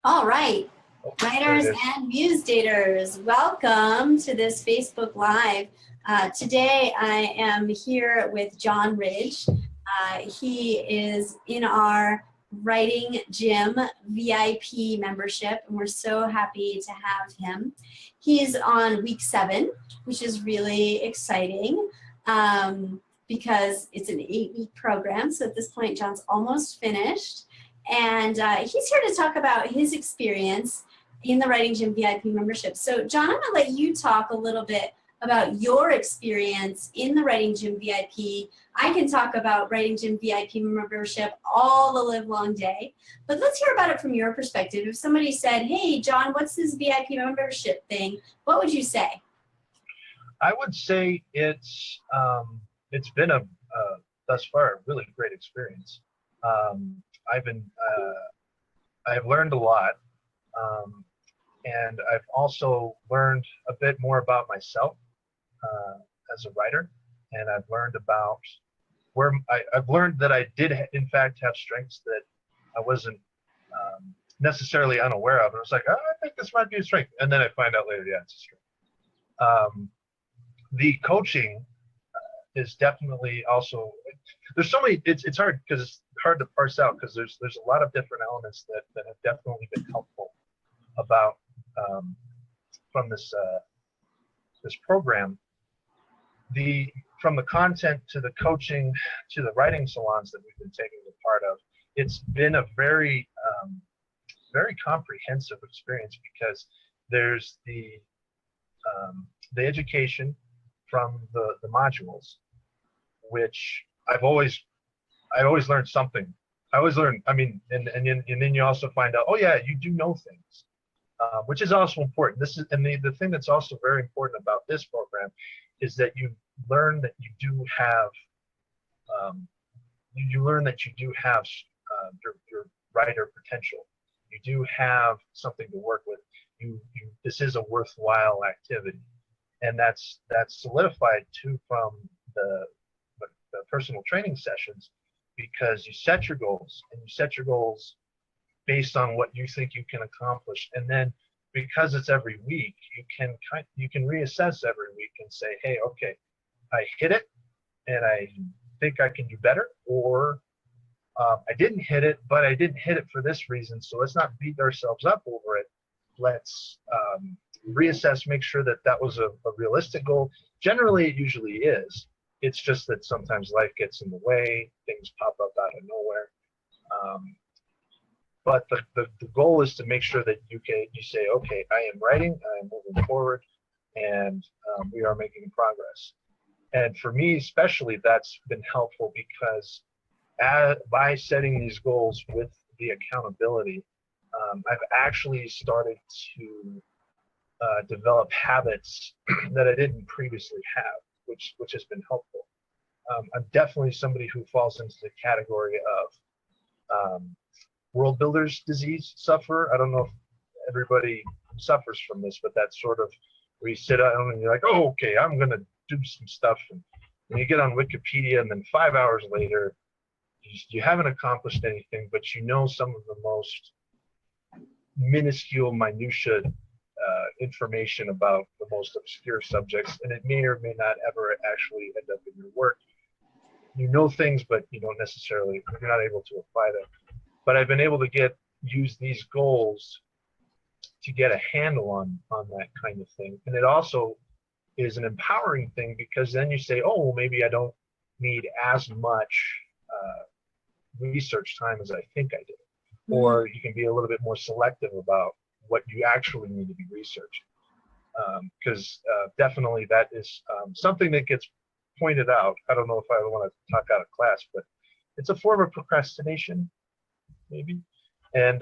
All right, Oh, writers and muse daters, welcome to this Facebook Live. Today I am here with John Ridge. He is in our Writing Gym VIP membership, and we're so happy to have him. He's on week 7, which is really exciting because it's an 8-week program. So at this point, John's almost finished. And he's here to talk about his experience in the Writing Gym VIP membership. So John, I'm gonna let you talk a little bit about your experience in the Writing Gym VIP. I can talk about Writing Gym VIP membership all the live long day, but let's hear about it from your perspective. If somebody said, hey John, what's this VIP membership thing? What would you say? I would say it's been a thus far a really great experience. I've learned a lot, and I've also learned a bit more about myself as a writer, and I've learned about where I've learned that I did in fact have strengths that I wasn't necessarily unaware of, and I was like, oh, I think this might be a strength, and then I find out later, yeah, it's a strength. The coaching is definitely also, there's so many, it's hard because it's hard to parse out because there's a lot of different elements that have definitely been helpful about from this this program. From the content to the coaching to the writing salons that we've been taking a part of, it's been a very very comprehensive experience because there's the education from the modules, which I always learned something. I always learn. I mean, and then you also find out, oh yeah, you do know things, which is also important. This is, and the thing that's also very important about this program is that you learn that you do have your writer potential. You do have something to work with. This is a worthwhile activity, and that's solidified too from the personal training sessions, because you set your goals, and you set your goals based on what you think you can accomplish, and then because it's every week, you can reassess every week and say, hey, okay, I hit it and I think I can do better, or I didn't hit it, but I didn't hit it for this reason, so let's not beat ourselves up over it. Let's reassess, make sure that was a realistic goal. Generally, it usually is. It's just that sometimes life gets in the way, things pop up out of nowhere. But the goal is to make sure that you say, okay, I am writing, I am moving forward, and we are making progress. And for me especially, that's been helpful because by setting these goals with the accountability, I've actually started to develop habits that I didn't previously have, which has been helpful. I'm definitely somebody who falls into the category of world builder's disease sufferer. I don't know if everybody suffers from this, but that's sort of where you sit down and you're like, oh, okay, I'm going to do some stuff. And you get on Wikipedia, and then 5 hours later, you haven't accomplished anything, but you know some of the most minuscule minutia information about the most obscure subjects, and it may or may not ever actually end up in your work. You know things, but you don't necessarily, you're not able to apply them. But I've been able to use these goals to get a handle on that kind of thing. And it also is an empowering thing, because then you say, oh, well, maybe I don't need as much research time as I think I did. Mm-hmm. Or you can be a little bit more selective about what you actually need to be researching. Because definitely that is something that gets pointed out. I don't know if I want to talk out of class, but it's a form of procrastination, maybe. And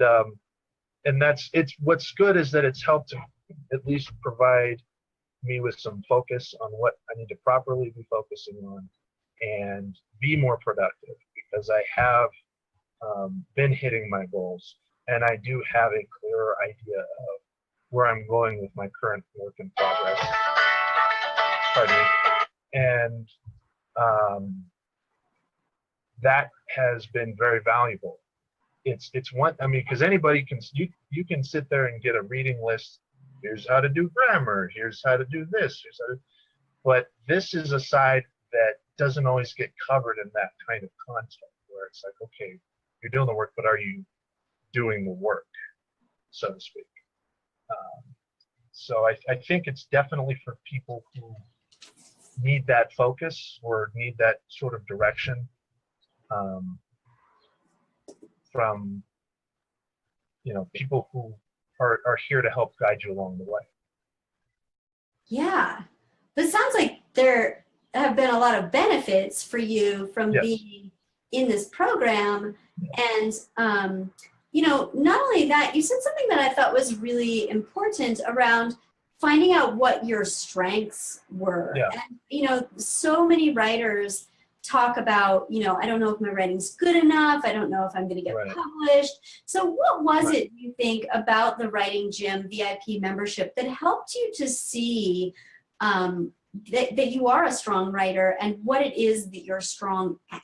what's good is that it's helped to at least provide me with some focus on what I need to properly be focusing on and be more productive, because I have been hitting my goals, and I do have a clearer idea of where I'm going with my current work in progress. Pardon me. And that has been very valuable. it's one, I mean, because anybody can, you can sit there and get a reading list. Here's how to do grammar. Here's how to do this. Here's how to, but this is a side that doesn't always get covered in that kind of content, where it's like, okay, you're doing the work, but are you doing the work, so to speak? So I think it's definitely for people who need that focus or need that sort of direction from, you know, people who are here to help guide you along the way. Yeah, but it sounds like there have been a lot of benefits for you from Yes. being in this program. And, you know, not only that, you said something that I thought was really important around finding out what your strengths were. Yeah. And, you know, so many writers talk about, you know, I don't know if my writing's good enough. I don't know if I'm going to get published. So what was it, you think, about the Writing Gym VIP membership that helped you to see that you are a strong writer and what it is that you're strong at?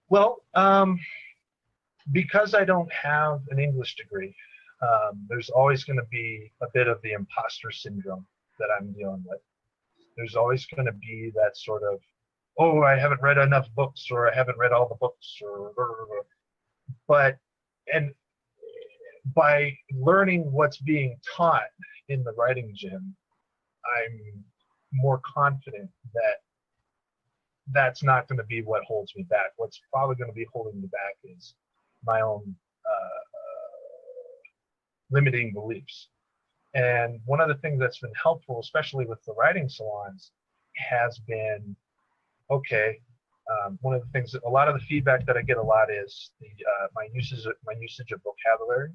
Well, because I don't have an English degree, there's always going to be a bit of the imposter syndrome that I'm dealing with. There's always going to be that sort of, oh, I haven't read enough books, or I haven't read all the books, or blah, blah, blah. But, and by learning what's being taught in the Writing Gym, I'm more confident that that's not going to be what holds me back. What's probably going to be holding me back is my own limiting beliefs. And one of the things that's been helpful, especially with the writing salons, has been, okay, one of the things that a lot of the feedback that I get a lot is the my usage of vocabulary,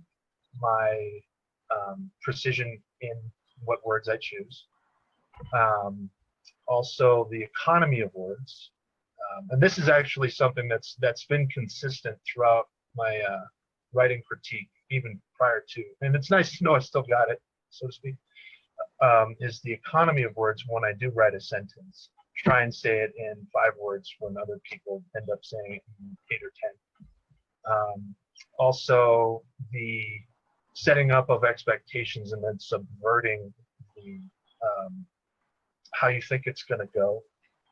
my precision in what words I choose, also the economy of words, and this is actually something that's been consistent throughout my writing critique, even prior to, and it's nice to know I still got it, so to speak, is the economy of words. When I do write a sentence, try and say it in 5 words when other people end up saying it in 8 or 10. Also, the setting up of expectations and then subverting the how you think it's going to go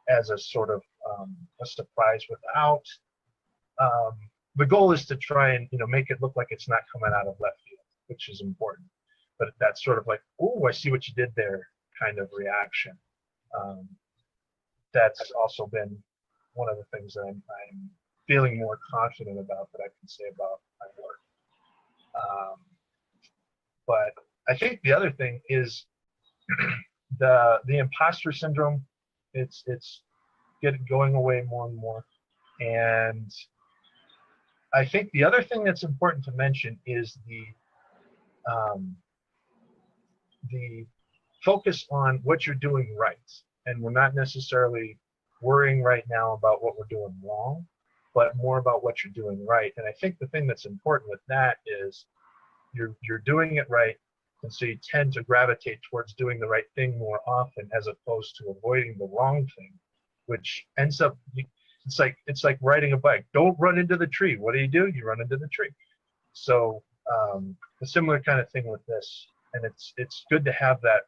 as a sort of a surprise without the goal is to try and, you know, make it look like it's not coming out of left field, which is important. But that's sort of like, oh, I see what you did there kind of reaction. That's also been one of the things that I'm feeling more confident about that I can say about my work. But I think the other thing is the imposter syndrome. It's going away more and more. And I think the other thing that's important to mention is the focus on what you're doing right. And we're not necessarily worrying right now about what we're doing wrong, but more about what you're doing right. And I think the thing that's important with that is you're doing it right, and so you tend to gravitate towards doing the right thing more often as opposed to avoiding the wrong thing, which ends up, it's like riding a bike. Don't run into the tree. What do? You run into the tree. So a similar kind of thing with this, and it's good to have that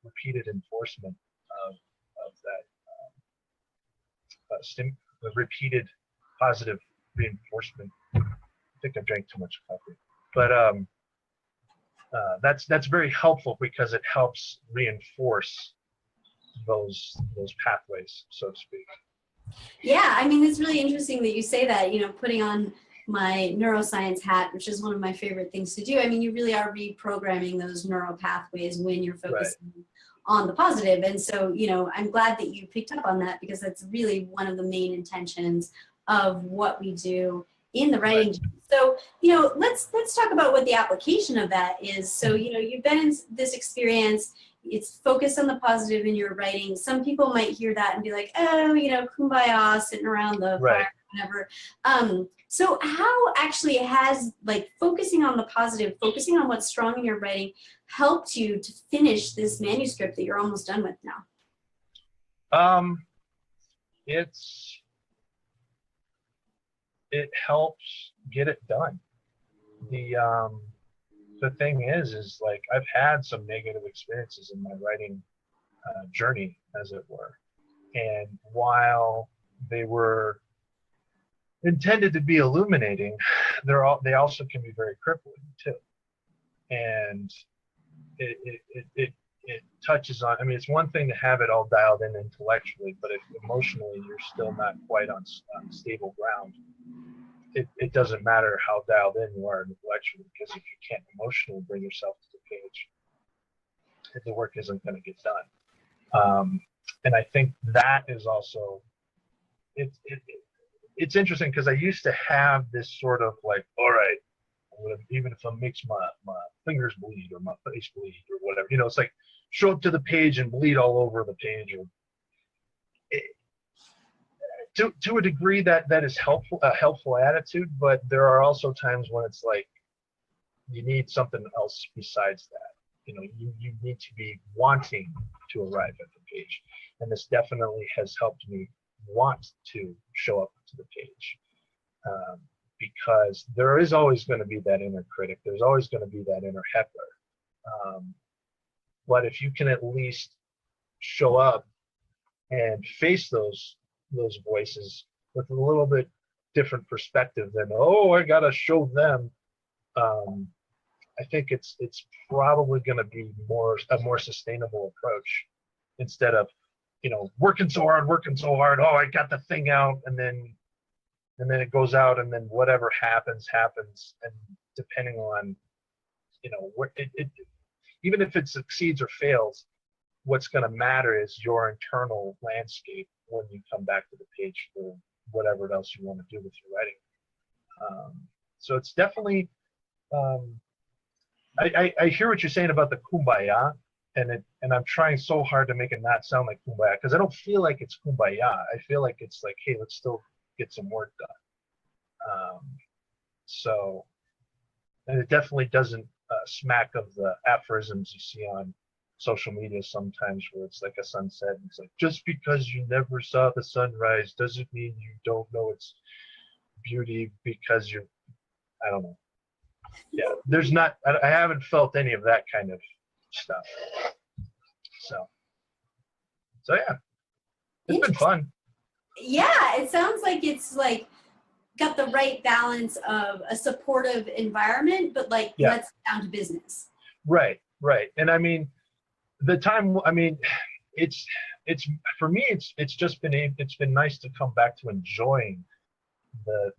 repeated enforcement of that the repeated positive reinforcement. I think I drank too much coffee, but that's very helpful because it helps reinforce those pathways, so to speak. Yeah, I mean, it's really interesting that you say that, you know, putting on my neuroscience hat, which is one of my favorite things to do. I mean, you really are reprogramming those neural pathways when you're focusing on the positive. And so, you know, I'm glad that you picked up on that, because that's really one of the main intentions of what we do in the writing. So, you know, let's talk about what the application of that is. So, you know, you've been in this experience, it's focused on the positive in your writing. Some people might hear that and be like, oh, you know, kumbaya, sitting around the fire, whatever. So how actually has, like, focusing on the positive, focusing on what's strong in your writing, helped you to finish this manuscript that you're almost done with now? it helps get it done. The thing is like I've had some negative experiences in my writing journey, as it were, and while they were intended to be illuminating, they also can be very crippling too. And it touches on, I mean, it's one thing to have it all dialed in intellectually, but if emotionally you're still not quite on stable ground, it doesn't matter how dialed in you are intellectually, because if you can't emotionally bring yourself to the page, the work isn't going to get done. And I think that is also, it's interesting, because I used to have this sort of like, all right, even if it makes my fingers bleed or my face bleed or whatever, you know, it's like show up to the page and bleed all over the page. Or to a degree that is helpful, a helpful attitude, but there are also times when it's like you need something else besides that. You know, you need to be wanting to arrive at the page, and this definitely has helped me want to show up to the page. Because there is always going to be that inner critic. There's always going to be that inner heckler. But if you can at least show up and face those voices with a little bit different perspective than, oh, I got to show them, I think it's probably going to be a more sustainable approach, instead of, you know, working so hard. Oh, I got the thing out, and then it goes out, and then whatever happens, and depending on, you know, what even if it succeeds or fails, what's going to matter is your internal landscape when you come back to the page for whatever else you want to do with your writing. So it's definitely, I hear what you're saying about the kumbaya, and I'm trying so hard to make it not sound like kumbaya, because I don't feel like it's kumbaya. I feel like it's like, hey, let's still get some work done. So, and it definitely doesn't smack of the aphorisms you see on social media sometimes, where it's like a sunset, and it's like, just because you never saw the sunrise doesn't mean you don't know its beauty, because I don't know. Yeah, there's not, I haven't felt any of that kind of stuff. So yeah, it's been fun. Yeah, it sounds like it's like got the right balance of a supportive environment, but like, yeah, let's get down to business. Right. And I mean, it's for me, it's just been nice to come back to enjoying the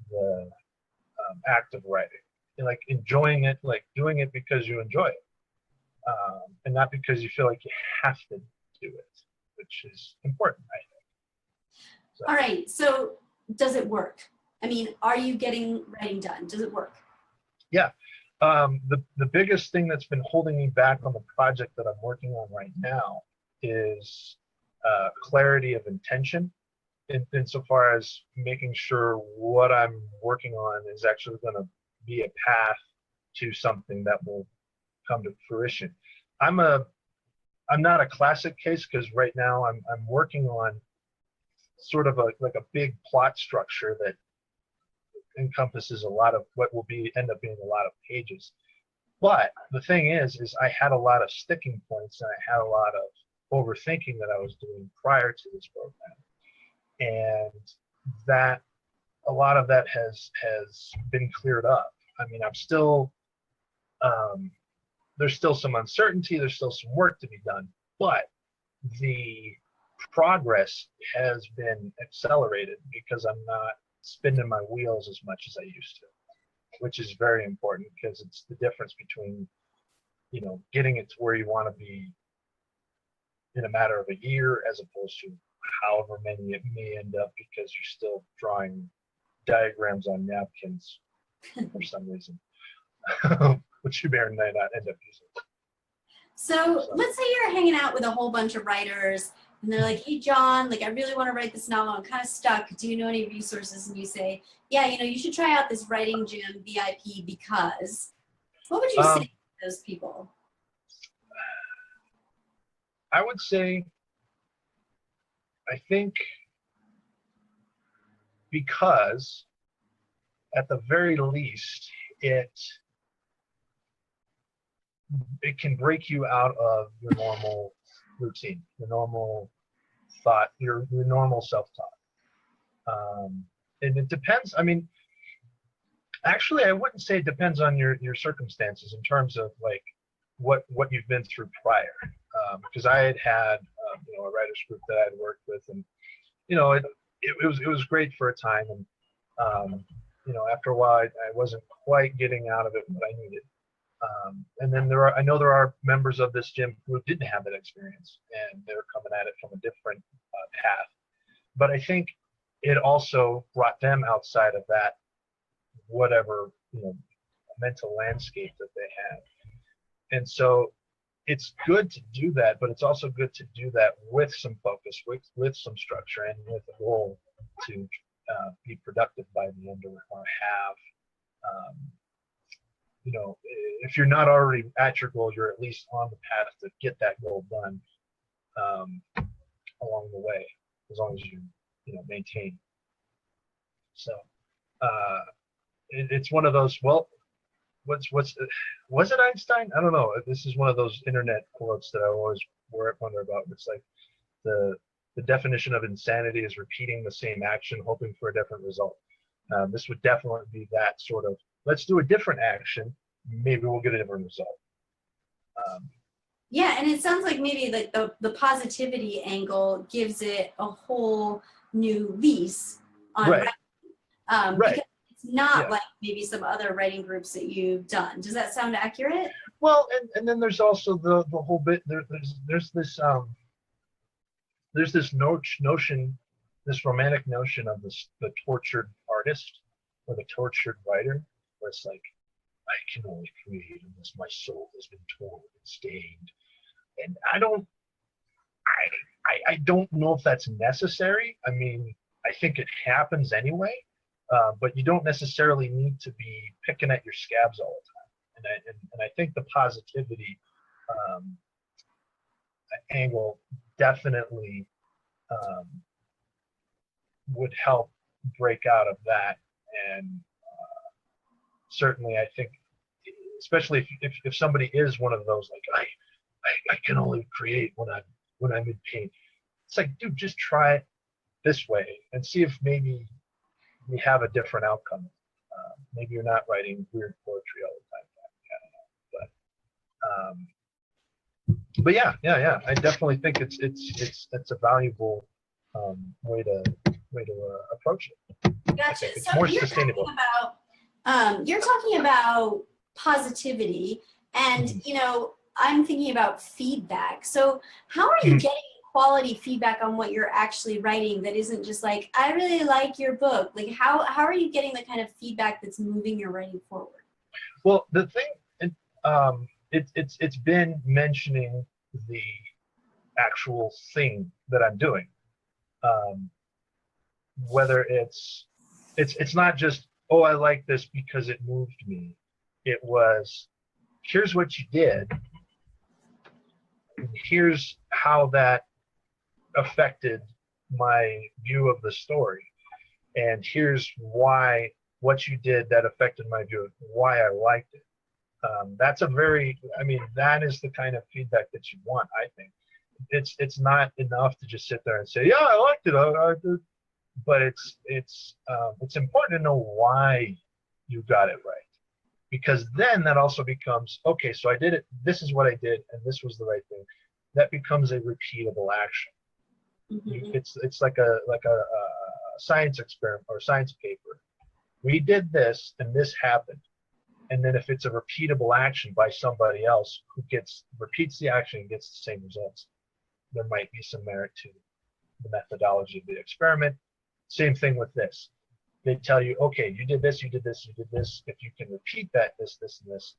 act of writing, and like enjoying it, like doing it because you enjoy it, and not because you feel like you have to do it, which is important, I think. So. All right, so does it work? I mean, are you getting writing done? Does it work? Yeah. The biggest thing that's been holding me back on the project that I'm working on right now is clarity of intention, insofar as making sure what I'm working on is actually going to be a path to something that will come to fruition. I'm not a classic case, because right now I'm working on sort of like a big plot structure that encompasses a lot of what will end up being a lot of pages. But the thing is I had a lot of sticking points, and I had a lot of overthinking that I was doing prior to this program, and that a lot of that has been cleared up. I mean, I'm still there's still some uncertainty, there's still some work to be done, but the progress has been accelerated because I'm not spinning my wheels as much as I used to, which is very important, because it's the difference between, you know, getting it to where you want to be in a matter of a year, as opposed to however many it may end up, because you're still drawing diagrams on napkins for some reason, which you may or may not end up using. So let's say you're hanging out with a whole bunch of writers, and they're like, hey, John, like, I really want to write this novel. I'm kind of stuck. Do you know any resources? And you say, yeah, you know, you should try out this Writing Gym VIP because. What would you say to those people? I would say, I think because at the very least, it can break you out of your normal routine, your normal thought, your normal self-talk. And it depends. I mean, actually, I wouldn't say it depends on your circumstances in terms of like what you've been through prior. Because I had you know, a writers group that I had worked with, and you know, it was great for a time, and you know, after a while, I wasn't quite getting out of it what I needed. And then I know there are members of this gym who didn't have that experience, and they're coming at it from a different path. But I think it also brought them outside of that, whatever, you know, mental landscape that they had. And so it's good to do that, but it's also good to do that with some focus, with some structure, and with a goal to be productive by the end of it, or have, you know, if you're not already at your goal, you're at least on the path to get that goal done along the way, as long as you know, maintain. So it's one of those. Well, was it Einstein? I don't know. This is one of those internet quotes that I always wonder about. It's like the definition of insanity is repeating the same action, hoping for a different result. This would definitely be that sort of, let's do a different action, maybe we'll get a different result. Yeah, and it sounds like maybe like the positivity angle gives it a whole new lease on right. writing. Right. Because it's not Yeah. like maybe some other writing groups that you've done. Does that sound accurate? Well, and then there's also the whole bit, there's this notion, this romantic notion of the tortured artist or the tortured writer, where it's like, I can only create unless my soul has been torn and stained. And I don't know if that's necessary. I mean, I think it happens anyway, but you don't necessarily need to be picking at your scabs all the time. And I think the positivity angle definitely would help break out of that. And certainly, I think, especially if somebody is one of those, like, I can only create when I'm in pain. It's like, dude, just try it this way and see if maybe we have a different outcome. Maybe you're not writing weird poetry all the time. I don't know, but yeah. I definitely think it's a valuable way to approach it. Gotcha. It's So more sustainable. You're talking about positivity, and Mhm. you know, I'm thinking about feedback. So how are you getting quality feedback on what you're actually writing that isn't just like, I really like your book? Like how are you getting the kind of feedback that's moving your writing forward? Well, the thing, it's been mentioning the actual thing that I'm doing. Whether it's not just, oh, I like this because it moved me. It was, here's what you did, and here's how that affected my view of the story, and here's why what you did that affected my view, why I liked it. That's that is the kind of feedback that you want, I think. It's not enough to just sit there and say, yeah, I liked it, I did. But it's important to know why you got it right, because then that also becomes, okay, so I did it, this is what I did, and this was the right thing. That becomes a repeatable action. Mm-hmm. It's like a science experiment or science paper. We did this and this happened, and then if it's a repeatable action by somebody else who repeats the action and gets the same results, there might be some merit to the methodology of the experiment. Same thing with this. They tell you, okay, you did this, you did this, you did this. If you can repeat that, this, and this,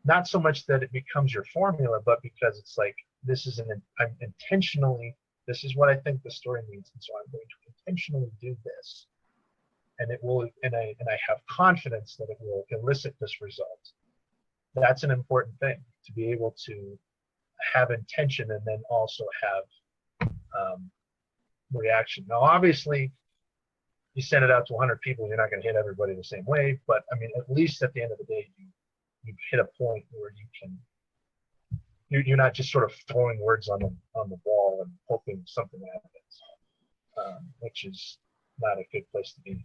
not so much that it becomes your formula, but because it's like, this is I'm intentionally, this is what I think the story needs, and so I'm going to intentionally do this, and it will, and I have confidence that it will elicit this result. That's an important thing, to be able to have intention and then also have reaction. Now, obviously, you send it out to 100 people, you're not going to hit everybody the same way. But I mean, at least at the end of the day, you've hit a point where you're not just sort of throwing words on the wall and hoping something happens, which is not a good place to be.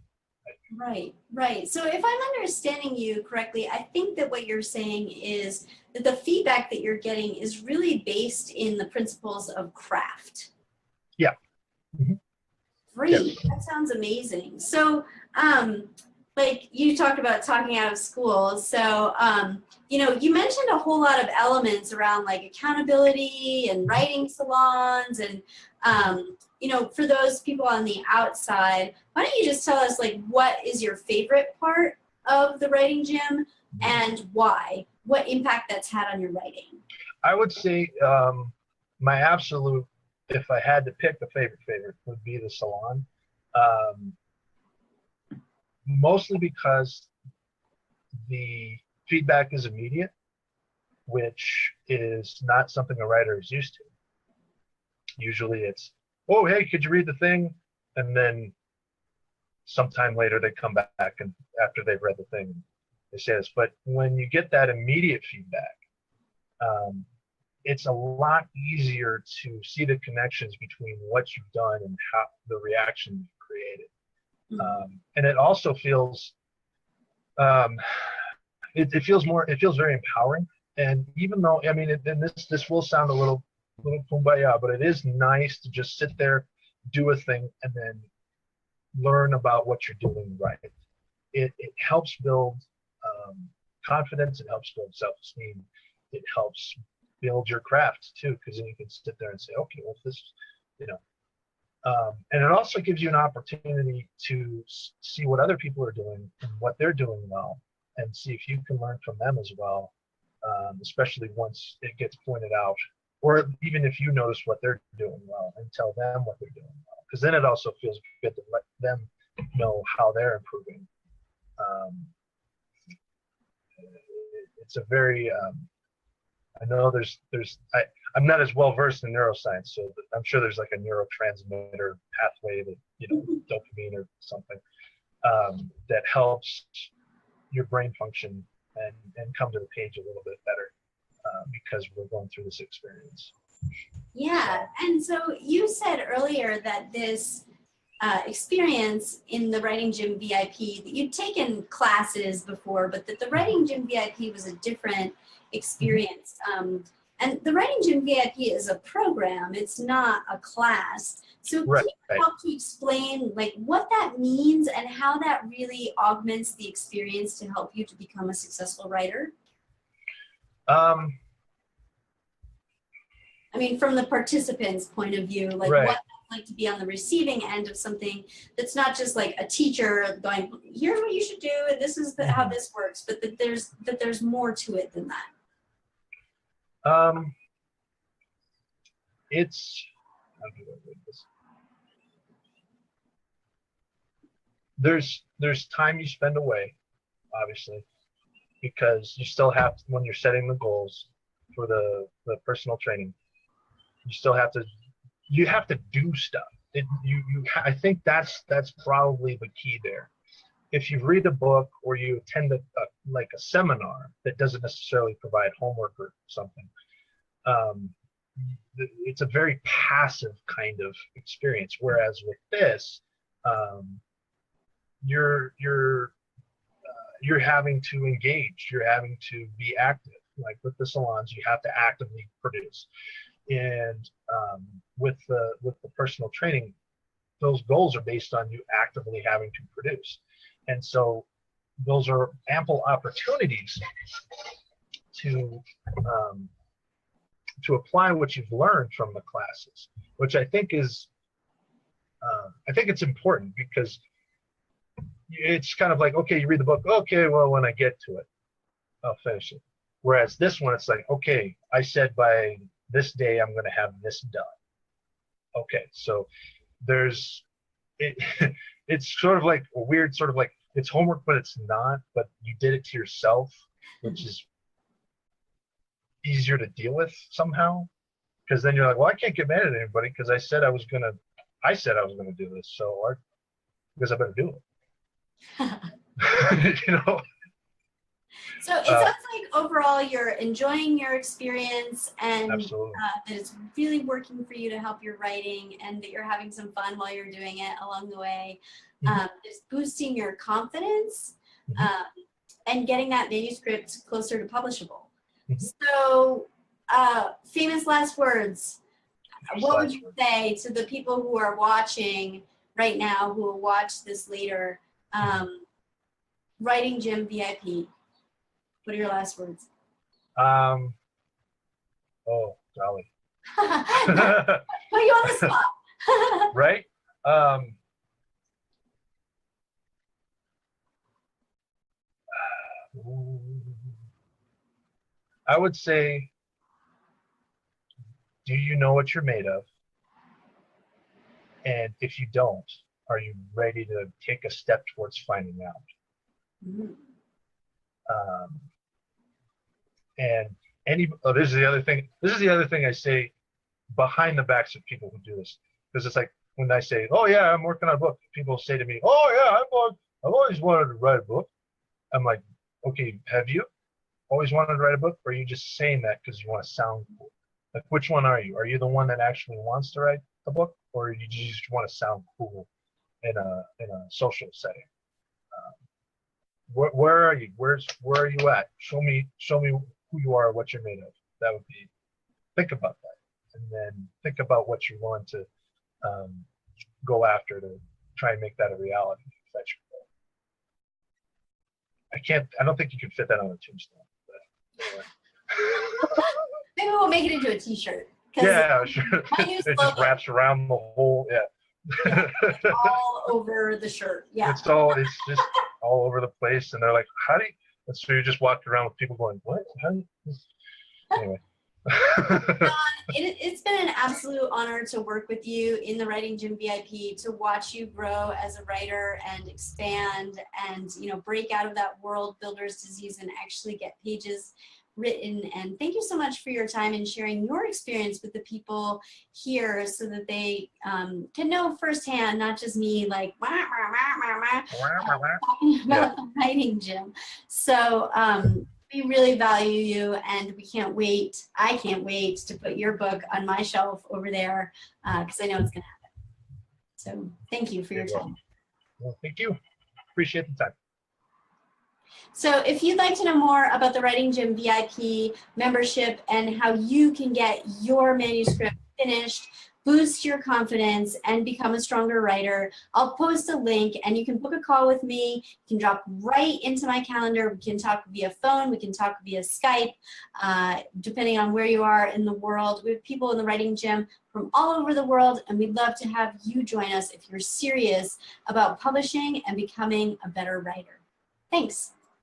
Right, right. So if I'm understanding you correctly, I think that what you're saying is that the feedback that you're getting is really based in the principles of craft. Yeah. Mm-hmm. Great, that sounds amazing. So, like you talked about talking out of school. So, you know, you mentioned a whole lot of elements around like accountability and writing salons and, you know, for those people on the outside, why don't you just tell us like what is your favorite part of the writing gym and why? What impact that's had on your writing? I would say my absolute, if I had to pick a favorite, would be the salon. Mostly because the feedback is immediate, which is not something a writer is used to. Usually it's, oh, hey, could you read the thing? And then sometime later they come back and after they've read the thing, they say this. But when you get that immediate feedback, it's a lot easier to see the connections between what you've done and how the reaction you've created. And it also feels, it feels very empowering. And even though, I mean, and this will sound a little kumbaya, but it is nice to just sit there, do a thing, and then learn about what you're doing right. It helps build confidence. It helps build self-esteem. It helps build your craft too, because then you can sit there and say, okay, well, this, you know. And it also gives you an opportunity to see what other people are doing and what they're doing well, and see if you can learn from them as well, especially once it gets pointed out, or even if you notice what they're doing well and tell them what they're doing well, because then it also feels good to let them know how they're improving. It's a very, I know I'm not as well versed in neuroscience, so I'm sure there's like a neurotransmitter pathway that, you know, dopamine or something, that helps your brain function and come to the page a little bit better, because we're going through this experience. Yeah, and so you said earlier that this experience in the Writing Gym VIP, that you'd taken classes before, but that the Writing Gym VIP was a different experience. And the Writing Gym VIP is a program, it's not a class. So can you help to explain like what that means and how that really augments the experience to help you to become a successful writer? I mean, from the participant's point of view, like what it's like to be on the receiving end of something that's not just like a teacher going, here's what you should do, and this is how this works, but that there's more to it than that. There's time you spend away, obviously, because you still have to, when you're setting the goals for the personal training, you have to do stuff. I think that's probably the key there. If you read a book or you attend like a seminar that doesn't necessarily provide homework or something, it's a very passive kind of experience. Whereas with this, you're having to engage. You're having to be active. Like with the salons, you have to actively produce. And with the personal training, those goals are based on you actively having to produce. And so those are ample opportunities to apply what you've learned from the classes, which I think is, I think it's important, because it's kind of like, okay, you read the book, okay, well, when I get to it, I'll finish it. Whereas this one, it's like, okay, I said by this day I'm going to have this done. Okay, so it's sort of like a weird sort of like, it's homework, but it's not, but you did it to yourself, which is easier to deal with somehow, because then you're like, well, I can't get mad at anybody because I said I was gonna do this. So because I better do it. You know. So it sounds like overall you're enjoying your experience, and that it's really working for you to help your writing, and that you're having some fun while you're doing it along the way. It's boosting your confidence and getting that manuscript closer to publishable. So famous last words. What would you say to the people who are watching right now, who will watch this later? Writing Gym VIP. What are your last words? Oh, golly. Put you on the spot. Right? I would say, do you know what you're made of? And if you don't, are you ready to take a step towards finding out? And this is the other thing. This is the other thing I say behind the backs of people who do this, because it's like when I say, "Oh yeah, I'm working on a book," people say to me, "Oh yeah, I've always wanted to write a book." I'm like, "Okay, have you always wanted to write a book, or are you just saying that because you want to sound cool? Like, which one are you? Are you the one that actually wants to write a book, or do you just want to sound cool in a social setting?" Where are you? Where are you at? Show me who you are, what you're made of. That would be, think about that, and then think about what you're willing to go after to try and make that a reality. If that's your goal. I don't think you can fit that on a tombstone. But anyway. Maybe we'll make it into a T-shirt. Yeah, sure. It just wraps around the whole. Yeah. All over the shirt. Yeah. It's just all over the place, and they're like, "How do you?" And so you just walked around with people going, "What? How do you?" Anyway. John, it's been an absolute honor to work with you in the Writing Gym VIP, to watch you grow as a writer and expand and, you know, break out of that world builder's disease and actually get pages written. And thank you so much for your time and sharing your experience with the people here, so that they can know firsthand, not just me like talking about the Writing Gym. So we really value you, and we can't wait. I can't wait to put your book on my shelf over there, because I know it's going to happen. So thank you for your time. Well, thank you. Appreciate the time. So if you'd like to know more about the Writing Gym VIP membership and how you can get your manuscript finished, boost your confidence, and become a stronger writer, I'll post a link, and you can book a call with me. You can drop right into my calendar. We can talk via phone. We can talk via Skype, depending on where you are in the world. We have people in the Writing Gym from all over the world, and we'd love to have you join us if you're serious about publishing and becoming a better writer. Thanks.